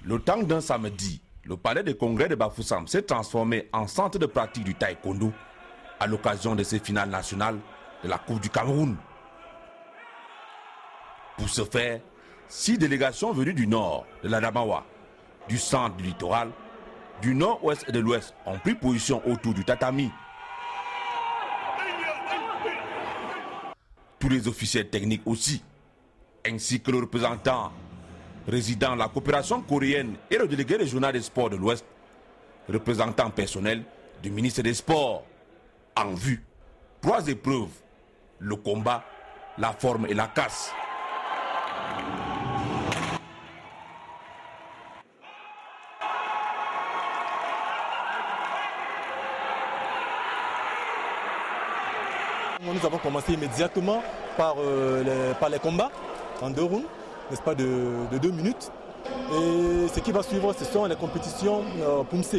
Le temps d'un samedi, le palais de congrès de Bafoussam s'est transformé en centre de pratique du taekwondo à l'occasion de ces finales nationales de la Coupe du Cameroun. Pour ce faire, 6 délégations venues du nord, de l'Adamawa, du centre du littoral, du nord-ouest et de l'ouest ont pris position autour du tatami. Tous les officiels techniques aussi, ainsi que le représentant résident de la coopération coréenne et le délégué régional des sports de l'Ouest, représentant personnel du ministre des Sports. En vue, 3 épreuves, le combat, la forme et la casse. Nous avons commencé immédiatement par les combats en 2 rounds, n'est-ce pas, de 2 minutes. Et ce qui va suivre, ce sont les compétitions Pumse,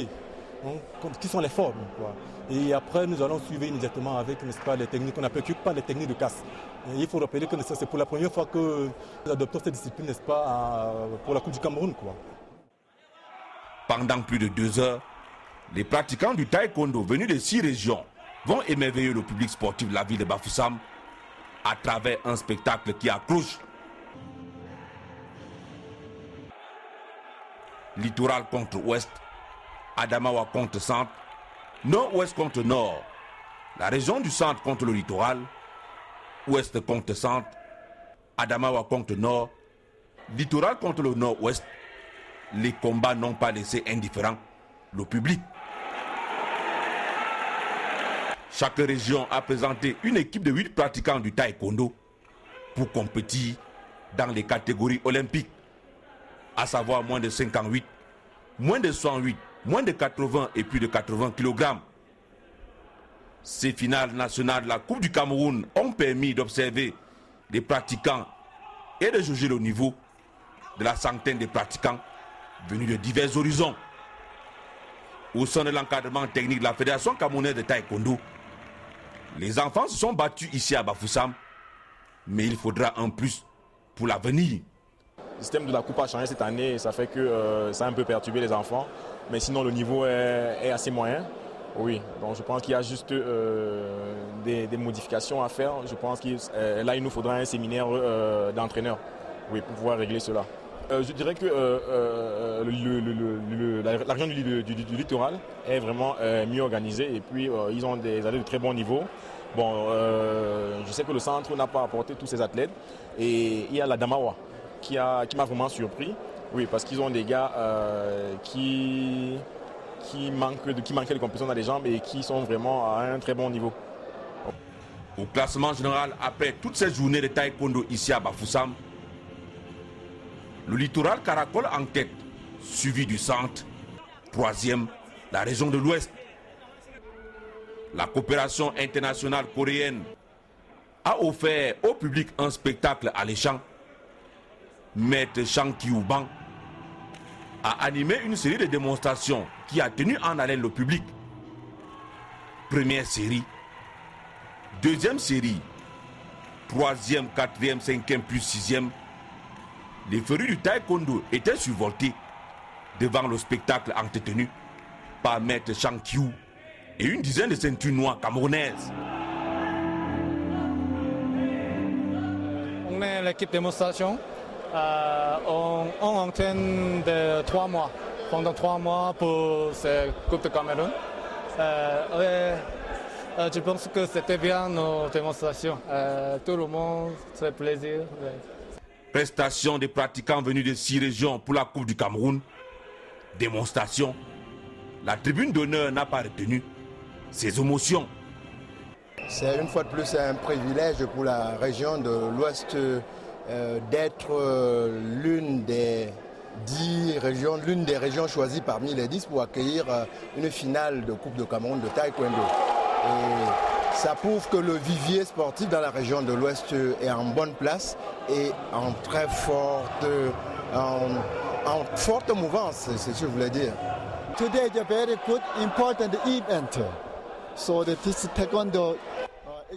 qui sont les formes, quoi. Et après, nous allons suivre immédiatement avec, n'est-ce pas, les techniques qu'on appelle pas les techniques de casse. Et il faut rappeler que c'est pour la première fois que nous adoptons cette discipline, n'est-ce pas, pour la Coupe du Cameroun, quoi. Pendant plus de 2 heures, les pratiquants du taekwondo venus de 6 régions vont émerveiller le public sportif de la ville de Bafoussam à travers un spectacle qui accroche. Littoral contre ouest, Adamawa contre centre, nord-ouest contre nord, la région du centre contre le littoral, ouest contre centre, Adamawa contre nord, littoral contre le nord-ouest. Les combats n'ont pas laissé indifférent le public. Chaque région a présenté une équipe de 8 pratiquants du taekwondo pour compétir dans les catégories olympiques, à savoir moins de 58, moins de 108, moins de 80 et plus de 80 kg. Ces finales nationales de la Coupe du Cameroun ont permis d'observer des pratiquants et de juger le niveau de la centaine de pratiquants venus de divers horizons. Au sein de l'encadrement technique de la Fédération camerounaise de taekwondo, les enfants se sont battus ici à Bafoussam, mais il faudra un plus pour l'avenir. Le système de la coupe a changé cette année et ça fait que ça a un peu perturbé les enfants. Mais sinon, le niveau est assez moyen. Oui, donc je pense qu'il y a juste des modifications à faire. Je pense que là, il nous faudra un séminaire d'entraîneurs, oui, pour pouvoir régler cela. Je dirais que la région du littoral est vraiment mieux organisée et puis ils ont des athlètes de très bon niveau. Bon, je sais que le centre n'a pas apporté tous ces athlètes et il y a la Damawa qui m'a vraiment surpris. Oui, parce qu'ils ont des gars qui manquaient de compétition dans les jambes et qui sont vraiment à un très bon niveau. Au classement général, après toutes ces journées de taekwondo ici à Bafoussam, le littoral caracole en tête, suivi du centre. 3e, la région de l'Ouest. La coopération internationale coréenne a offert au public un spectacle alléchant. Maître Chang Kyuban a animé une série de démonstrations qui a tenu en haleine le public. Première série, 2e série, 3e, 4e, 5e plus 6e. Les férus du taekwondo étaient survoltés devant le spectacle entretenu par Maître Chang Kyu et une dizaine de ceintures noires camerounaises. On est l'équipe démonstration. On entraîne de 3 mois, pendant 3 mois pour cette Coupe de Cameroun. Je pense que c'était bien nos démonstrations. Tout le monde, très plaisir. Prestation des pratiquants venus de 6 régions pour la Coupe du Cameroun. Démonstration. La tribune d'honneur n'a pas retenu ses émotions. C'est une fois de plus un privilège pour la région de l'Ouest d'être l'une des 10 régions, l'une des régions choisies parmi les 10 pour accueillir une finale de Coupe de Cameroun de taekwondo. Et ça prouve que le vivier sportif dans la région de l'Ouest est en bonne place et en très forte mouvance, c'est ce que je voulais dire. Today is a very good, important event. So this taekwondo.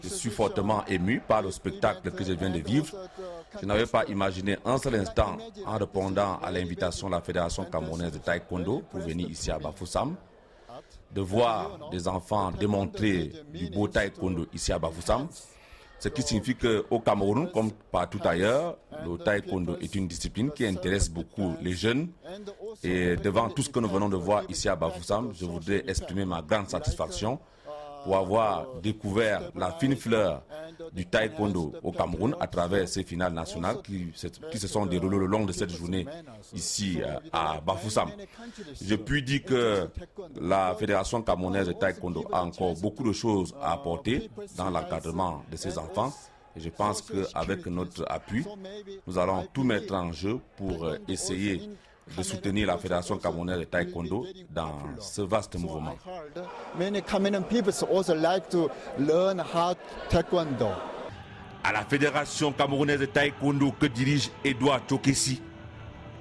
Je suis fortement ému par le spectacle que je viens de vivre Je n'avais pas imaginé un seul instant, en répondant à l'invitation de la Fédération camerounaise de taekwondo pour venir ici à Bafoussam, de voir des enfants démontrer du beau taekwondo ici à Bafoussam. Ce qui signifie qu'au Cameroun, comme partout ailleurs, le taekwondo est une discipline qui intéresse beaucoup les jeunes. Et devant tout ce que nous venons de voir ici à Bafoussam, je voudrais exprimer ma grande satisfaction pour avoir découvert la fine fleur du taekwondo au Cameroun à travers ces finales nationales qui se sont déroulées le long de cette journée ici à Bafoussam. Je puis dire que la Fédération camerounaise de taekwondo a encore beaucoup de choses à apporter dans l'encadrement de ses enfants. Et je pense qu'avec notre appui, nous allons tout mettre en jeu pour essayer de soutenir la Fédération camerounaise de taekwondo dans ce vaste mouvement. Many Cameroonian people also like to learn how taekwondo. À la Fédération camerounaise de taekwondo que dirige Edouard Tchokessi,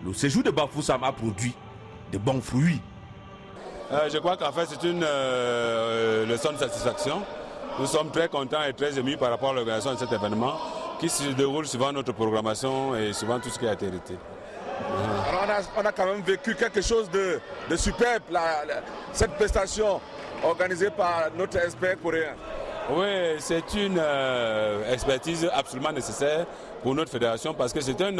le séjour de Bafoussam a produit de bons fruits. Je crois qu'en fait c'est une leçon de satisfaction. Nous sommes très contents et très émus par rapport à l'organisation de cet événement qui se déroule suivant notre programmation et suivant tout ce qui a été hérité. Alors on a quand même vécu quelque chose de superbe, cette prestation organisée par notre expert coréen. Oui, c'est une expertise absolument nécessaire pour notre fédération parce que c'est un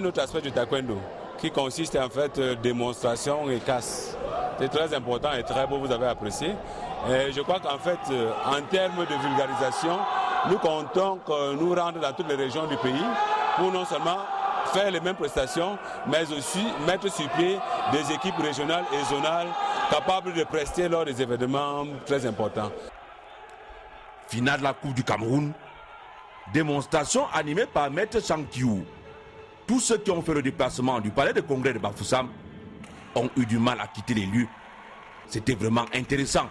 autre aspect du taekwondo qui consiste en fait démonstration et casse. C'est très important et très beau, vous avez apprécié. Et je crois qu'en fait, en termes de vulgarisation, nous comptons nous rendre dans toutes les régions du pays pour non seulement faire les mêmes prestations, mais aussi mettre sur pied des équipes régionales et zonales capables de prester lors des événements très importants. Finale de la Coupe du Cameroun, démonstration animée par Maître Chang Kiu. Tous ceux qui ont fait le déplacement du palais de congrès de Bafoussam ont eu du mal à quitter les lieux. C'était vraiment intéressant.